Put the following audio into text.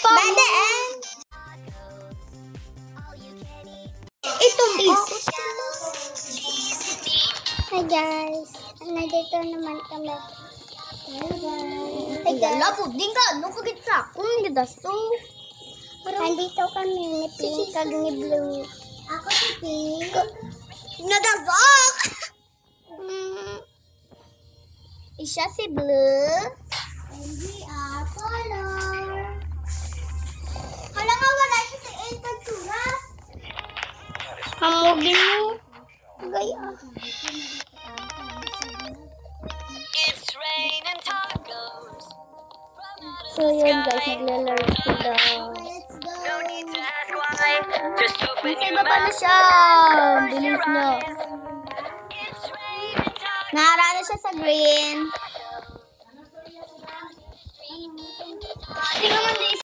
pa. Bada Itong is. Hi guys. Nandito naman kami. Ay, gala po. Di ka. Ano kagit sa akong gidaso. Nandito kami ni Pink kag ni Blue. Ako si Pink. Nadasok! Isa si Blue. And we are color. Hala nga wala siya sa 8 pagtura. Hamugin mo. Gaya. So yun guys, naglalaro sila. Let's go. Nasa iba pa na siya. Bilis na. Naharana siya sa green. Tingnan mo